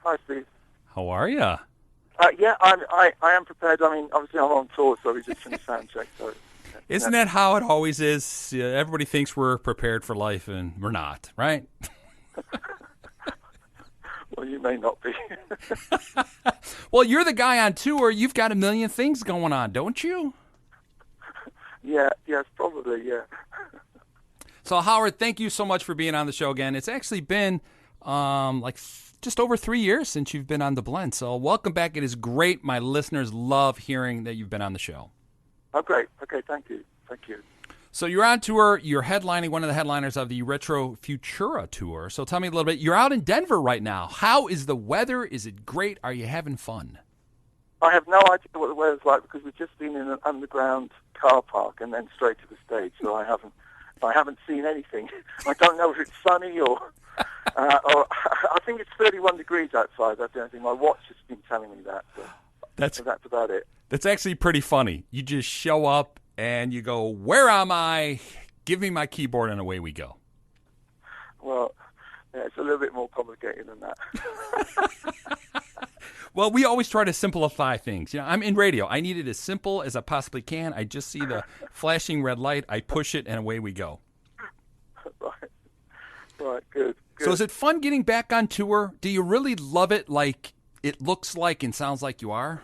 Hi, Steve. How are you? Yeah, I am prepared. I mean, obviously I'm on tour, so we just finished sound check. So, Isn't that how it always is? Everybody thinks we're prepared for life, and we're not, right? Well, you may not be. Well, you're the guy on tour. You've got a million things going on, don't you? Yeah, yes, probably, yeah. So, Howard, thank you so much for being on the show again. It's actually been just over 3 years since you've been on The Blend. So welcome back. It is great. My listeners love hearing that you've been on the show. Oh, great. Okay, thank you. Thank you. So you're on tour. You're headlining, one of the headliners of the Retro Futura tour. So tell me a little bit. You're out in Denver right now. How is the weather? Is it great? Are you having fun? I have no idea what the weather's like because we've just been in an underground car park and then straight to the stage. So I haven't seen anything. I don't know if it's sunny or I think it's 31 degrees outside. That's the only thing. My watch has been telling me that. So that's about it. That's actually pretty funny. You just show up and you go, "Where am I? Give me my keyboard," and away we go. Well, yeah, it's a little bit more complicated than that. Well, we always try to simplify things. You know, I'm in radio. I need it as simple as I possibly can. I just see the flashing red light. I push it, and away we go. Right, good. So is it fun getting back on tour? Do you really love it like it looks like and sounds like you are?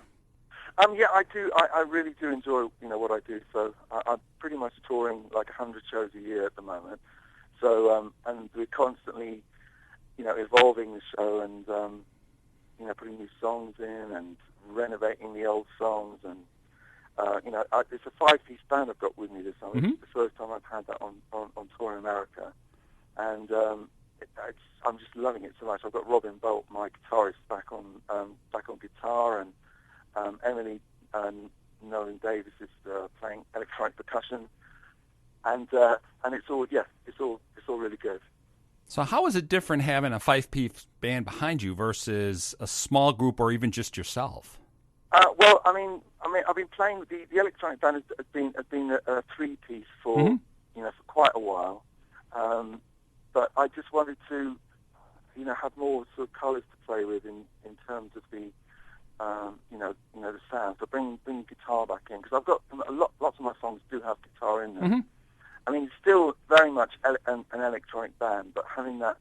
Yeah, I do. I really do enjoy, what I do. So I'm pretty much touring like 100 shows a year at the moment. So, and we're constantly, evolving the show and, putting new songs in and renovating the old songs. And, it's a 5-piece band I've got with me this time. Mm-hmm. It's the first time I've had that on tour in America. And I'm just loving it so much. I've got Robin Bolt, my guitarist, back on guitar, and Emily Nolan Davis is playing electronic percussion, and it's all really good. So how is it different having a 5-piece band behind you versus a small group or even just yourself? Well, I mean, I've been playing with the electronic band has been a 3-piece for Mm-hmm. For quite a while, but I just wanted to have more sort of colours to play with in terms of the the sound. So bring guitar back in because I've got lots of my songs do have guitar in them. Mm-hmm. I mean, it's still very much an electronic band, but having that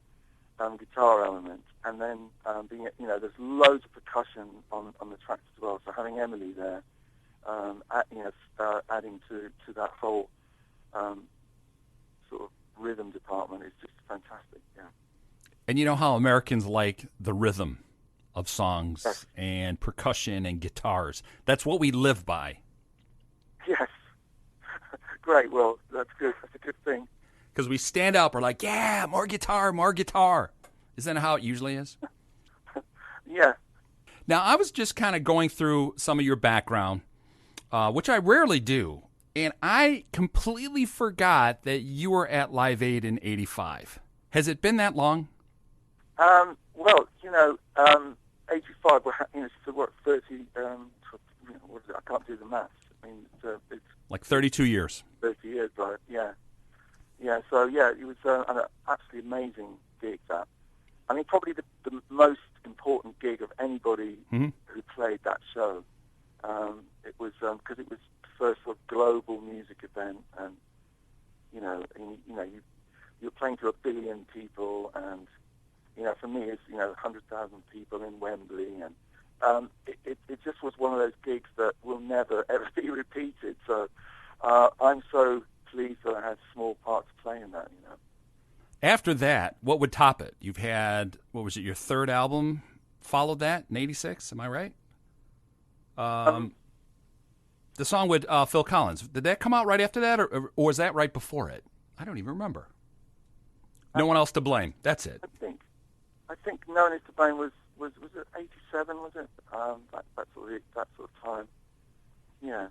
guitar element, and then there's loads of percussion on the tracks as well. So having Emily there, adding to that whole sort of rhythm department is just fantastic. Yeah. And you know how Americans like the rhythm of songs Yes. and percussion and guitars. That's what we live by. Yes. Great. Well, that's good. That's a good thing. Because we stand up, we're like, yeah, more guitar, more guitar. Isn't that how it usually is? Yeah. Now, I was just kind of going through some of your background, which I rarely do, and I completely forgot that you were at Live Aid in '85. Has it been that long? Well, 85. So what? 30. What is it? I can't do the maths. I mean, it's Like 32 years. 30 years, right? Yeah. Yeah. So yeah, it was an absolutely amazing gig. That. I mean, probably the most important gig of anybody Mm-hmm. who played that show. It was because it was the first sort of global music event, and you're playing to 1 billion people, and for me it's 100,000 people in Wembley, and it just was one of those gigs that will never ever be repeated. So I'm so pleased that I had a small part to play in that. After that, what would top it? You've had, what was it, your third album followed that in '86, am I right? The song with Phil Collins, did that come out right after that, or was that right before it? I don't even remember. No One Else to Blame, that's it. I think No One Is to Blame was it 87, was it? That sort of time. Yeah.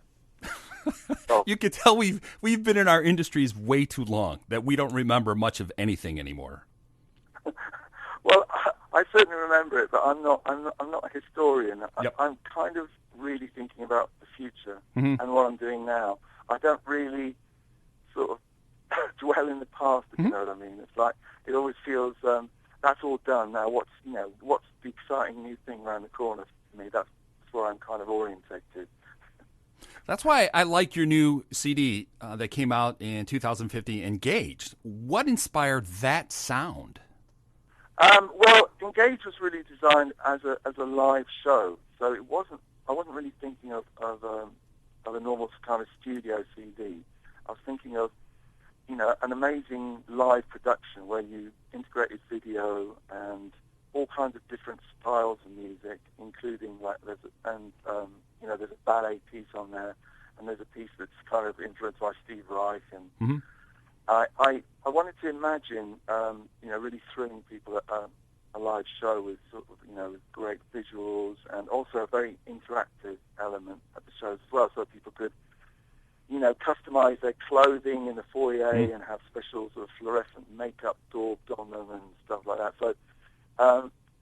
Oh. You could tell we've been in our industries way too long that we don't remember much of anything anymore. Well, I certainly remember it, but I'm not a historian. Yep. I'm kind of really thinking about the future Mm-hmm. and what I'm doing now. I don't really sort of dwell in the past, if you know what I mean. It's like it always feels that's all done now. What's the exciting exciting new thing around the corner for me. That's where I'm kind of orientated. That's why I like your new CD that came out in 2015, Engaged. What inspired that sound? Well, Engage was really designed as a live show, so I wasn't really thinking of a normal kind of studio CD. I was thinking of, an amazing live production where you integrated video and all kinds of different styles of music, including there's a ballet piece on there, and there's a piece that's kind of influenced by Steve Reich, and I wanted to imagine, really thrilling people at a live show with sort of, with great visuals and also a very interactive element at the shows as well, so people could, customize their clothing in the foyer and have special sort of fluorescent makeup daubed on them and stuff like that. So,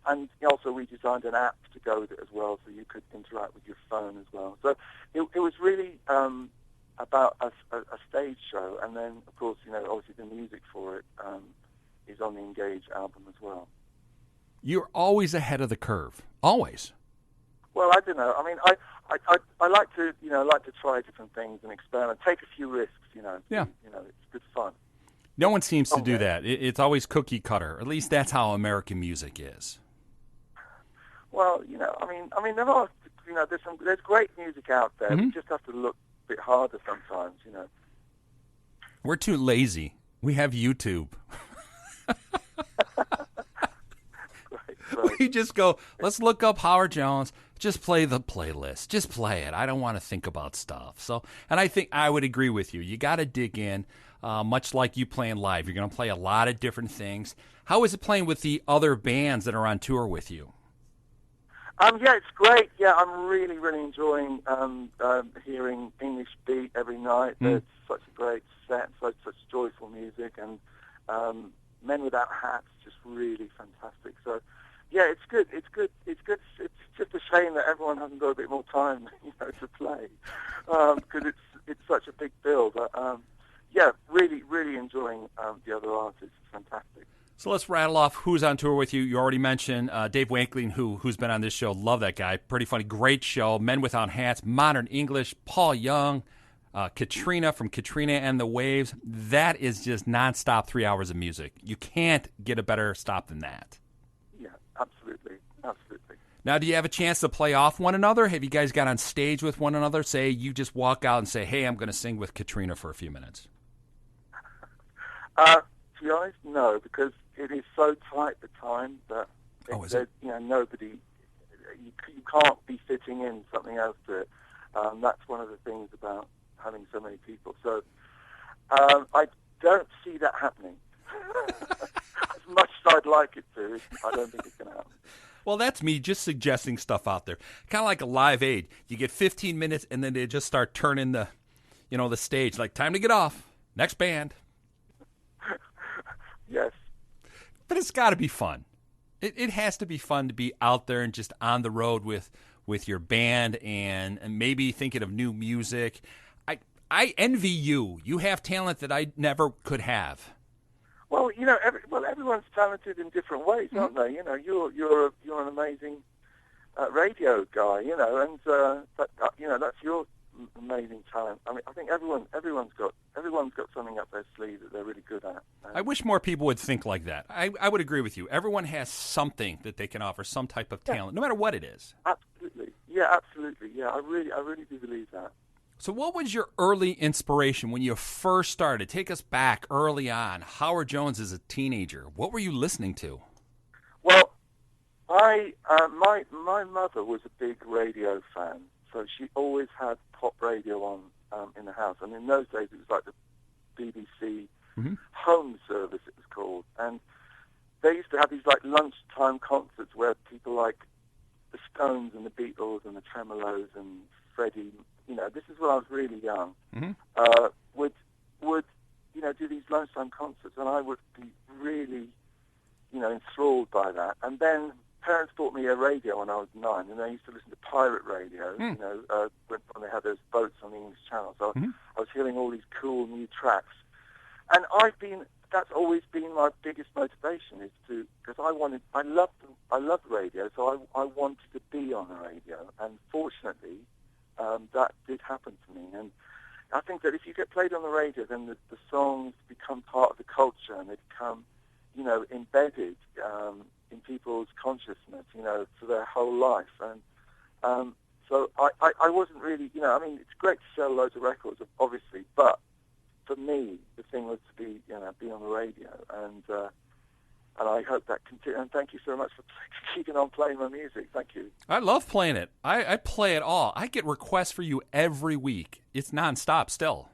and also we designed an app to go with it as well, so you could interact with your phone as well. So it was really about a stage show, and then of course, obviously the music for it is on the Engage album as well. You're always ahead of the curve, always. Well, I don't know. I mean, I like to try different things and experiment, take a few risks. Yeah. It's good fun. No one seems to do that. It's always cookie cutter. At least that's how American music is. Well, I mean, there are, there's great music out there. We just have to look a bit harder sometimes. We're too lazy. We have YouTube. Right. We just go, let's look up Howard Jones. Just play the playlist. Just play it. I don't want to think about stuff. So, and I think I would agree with you. You got to dig in, much like you playing live. You're going to play a lot of different things. How is it playing with the other bands that are on tour with you? Yeah, it's great. Yeah, I'm really, really enjoying hearing English Beat every night. It's such a great set, such joyful music, and Men Without Hats, just really fantastic. So, yeah, it's good. It's good. It's good. It's just a shame that everyone hasn't got a bit more time, to play, because it's such a big bill. But yeah, really, really enjoying the other artists. It's fantastic. So let's rattle off who's on tour with you. You already mentioned Dave Wakeling, who's been on this show. Love that guy. Pretty funny. Great show. Men Without Hats, Modern English, Paul Young, Katrina from Katrina and the Waves. That is just nonstop 3 hours of music. You can't get a better stop than that. Yeah, absolutely. Absolutely. Now, do you have a chance to play off one another? Have you guys got on stage with one another? Say you just walk out and say, hey, I'm going to sing with Katrina for a few minutes. To be honest, no, because it is so tight the time that nobody, you can't be fitting in something else to it. That's one of the things about having so many people. So I don't see that happening. As much as I'd like it to, I don't think it's going to happen. Well, that's me just suggesting stuff out there. Kind of like a Live Aid. You get 15 minutes, and then they just start turning the stage. Like, time to get off. Next band. Yes. But it's got to be fun. It has to be fun to be out there and just on the road with your band and maybe thinking of new music. I envy you. You have talent that I never could have. Well, everyone's talented in different ways, aren't they? You're an amazing radio guy, and that's your amazing talent. I mean, I think everyone's got something up their sleeve that they're really good at. I wish more people would think like that. I would agree with you. Everyone has something that they can offer, some type of talent, no matter what it is. Absolutely. Yeah, absolutely. Yeah, I really do believe that. So what was your early inspiration when you first started? Take us back early on. Howard Jones as a teenager. What were you listening to? Well, my mother was a big radio fan, so she always had pop radio on in the house. And in those days, it was like the BBC home service, it was called. And they used to have these like lunchtime concerts where people like the Stones and the Beatles and the Tremolos and Freddie, this is when I was really young, would do these lunchtime concerts, and I would be really, enthralled by that. And then parents bought me a radio when I was 9, and I used to listen to pirate radio, when they had those boats on the English Channel. So I was hearing all these cool new tracks. And I've been that's always been my biggest motivation, is because I love radio, so I wanted to be on the radio, and fortunately, that did happen to me. And I think that if you get played on the radio, then the songs become part of the culture, and they become, embedded in people's consciousness, for their whole life. And so I wasn't really, it's great to sell loads of records, obviously, but for me, the thing was to be on the radio, and I hope that continues. And thank you so much for keeping on playing my music. Thank you. I love playing it. I play it all. I get requests for you every week. It's nonstop still.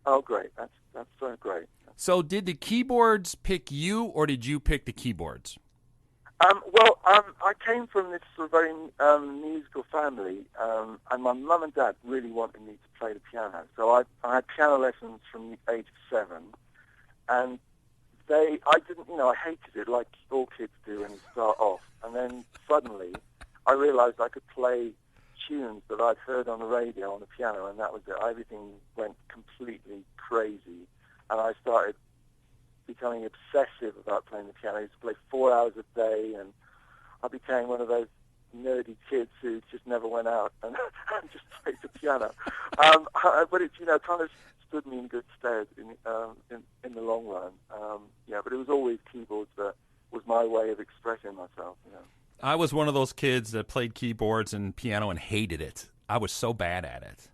Oh, great. That's so great. So did the keyboards pick you, or did you pick the keyboards? I came from this sort of very musical family, and my mum and dad really wanted me to play the piano. So I had piano lessons from the age of 7, and I hated it like all kids do when you start off. And then suddenly I realized I could play tunes that I'd heard on the radio on the piano, and that was it. Everything went completely crazy, and I started becoming obsessive about playing the piano. I used to play 4 hours a day, and I became one of those nerdy kids who just never went out and just played the piano. But it, kind of stood me in good stead in the long run. But it was always keyboards that was my way of expressing myself. I was one of those kids that played keyboards and piano and hated it. I was so bad at it.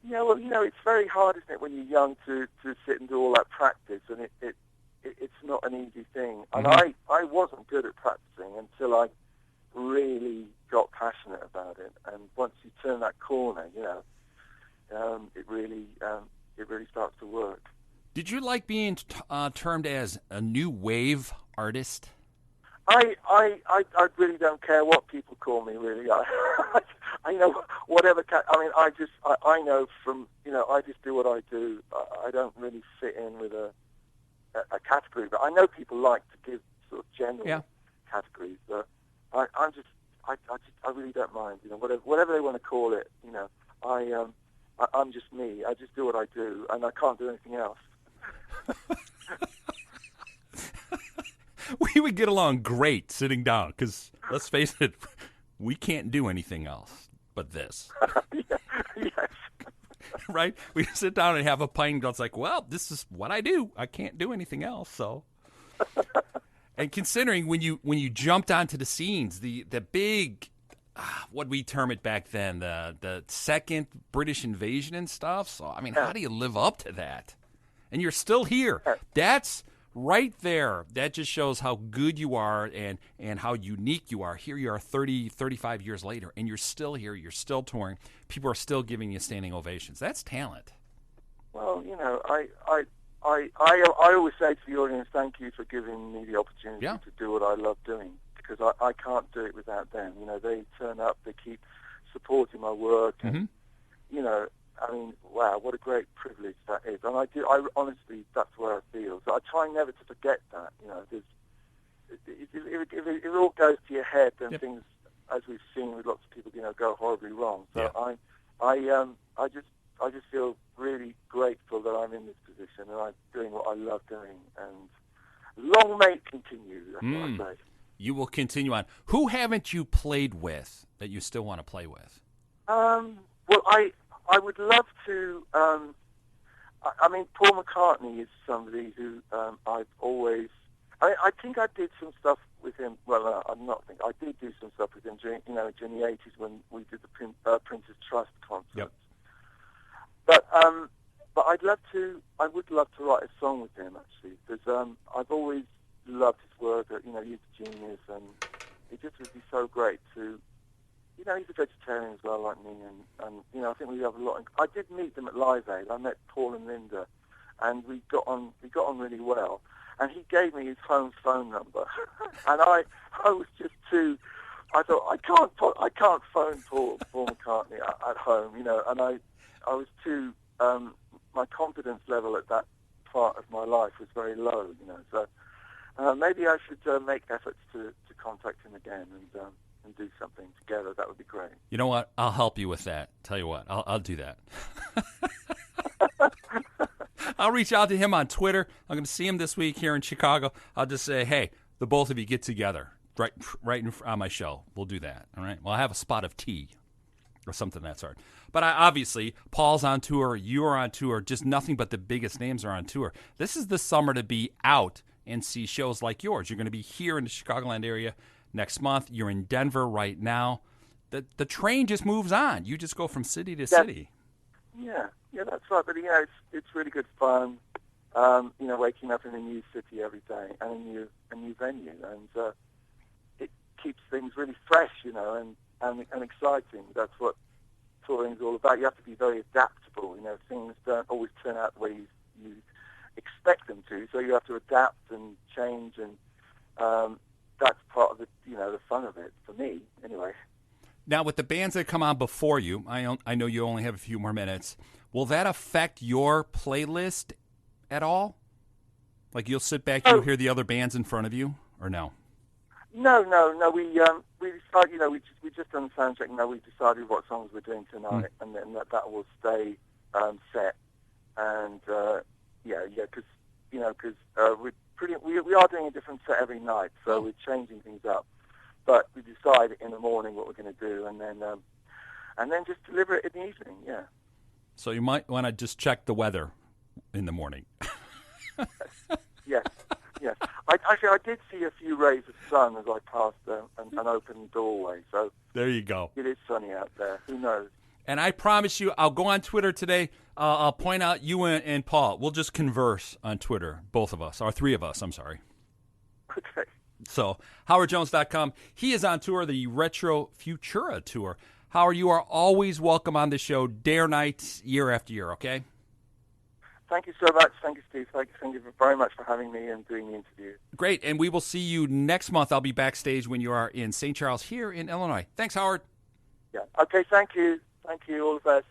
Yeah, well, it's very hard, isn't it, when you're young to sit and do all that practice, and it's not an easy thing. And I wasn't good at practicing until I really got passionate about it. And once you turn that corner, it really starts to work. Did you like being termed as a new wave artist? I really don't care what people call me, really. I whatever. I know from, I just do what I do. I don't really fit in with a category, but I know people like to give sort of general categories. But I really don't mind. Whatever they want to call it. I'm just me. I just do what I do, and I can't do anything else. We would get along great sitting down, because let's face it, we can't do anything else but this. Yes. Right? We sit down and have a pint, and it's like, well, this is what I do. I can't do anything else. So, and considering when you jumped onto the scenes, the big, what we term it back then, the second British invasion and stuff. So, how do you live up to that? And you're still here. That's right there. That just shows how good you are and how unique you are. Here you are 30, 35 years later, and you're still here. You're still touring. People are still giving you standing ovations. That's talent. Well, I always say to the audience, thank you for giving me the opportunity to do what I love doing, because I can't do it without them. They turn up, they keep supporting my work, and, wow, what a great privilege that is. And I honestly, that's where I feel. So I try never to forget that. If it all goes to your head, then things, as we've seen with lots of people, go horribly wrong. So I just feel really grateful that I'm in this position, and I'm doing what I love doing. And long may it continue. That's what I say. You will continue on. Who haven't you played with that you still want to play with? Well, I would love to. Paul McCartney is somebody who I've always. I think I did some stuff with him. Well, I'm not think I did do some stuff with him during the 80s when we did the Prince's Trust concert. Yep. But I would love to write a song with him, actually, because I've always loved his work. He's a genius, and it just would be so great to. He's a vegetarian as well, like me, and I think we have a lot. I did meet them at Live Aid. I met Paul and Linda, and we got on really well. And he gave me his home phone number, and I was just too. I thought I can't phone Paul McCartney at home, and I was too. My confidence level at that part of my life was very low, So maybe I should make efforts to contact him again and do something together. That would be great. You know what? I'll help you with that. Tell you what, I'll do that. I'll reach out to him on Twitter. I'm going to see him this week here in Chicago. I'll just say, hey, the both of you get together right on my show. We'll do that. All right. Well, I have a spot of tea or something of that sort. But obviously, Paul's on tour. You are on tour. Just nothing but the biggest names are on tour. This is the summer to be out and see shows like yours. You're going to be here in the Chicagoland area next month. You're in Denver right now. The train just moves on. You just go from city to city. Yeah, that's right. But it's really good fun. Waking up in a new city every day and a new venue, and it keeps things really fresh, and exciting. That's what touring is all about. You have to be very adaptable. Things don't always turn out the way you expect them to, so you have to adapt and change, and that's part of the fun of it for me, anyway. Now, with the bands that come on before you, I know you only have a few more minutes. Will that affect your playlist at all? Like you'll sit back, you'll hear the other bands in front of you, or no? No. We decided, we just done sound check. We decided what songs we're doing tonight, and then that will stay set. And because we are doing a different set every night, so we're changing things up. But we decide in the morning what we're going to do, and then just deliver it in the evening. Yeah. So you might want to just check the weather in the morning. Yes. I did see a few rays of sun as I passed an open doorway. So there you go. It is sunny out there. Who knows? And I promise you, I'll go on Twitter today. I'll point out you and Paul. We'll just converse on Twitter, both of us, or three of us. I'm sorry. Okay. So, HowardJones.com. He is on tour, the Retro Futura Tour. Howard, you are always welcome on the show, day or night, year after year, okay? Thank you so much. Thank you, Steve. Thank you very much for having me and doing the interview. Great, and we will see you next month. I'll be backstage when you are in St. Charles here in Illinois. Thanks, Howard. Yeah. Okay, thank you. Thank you. All the best.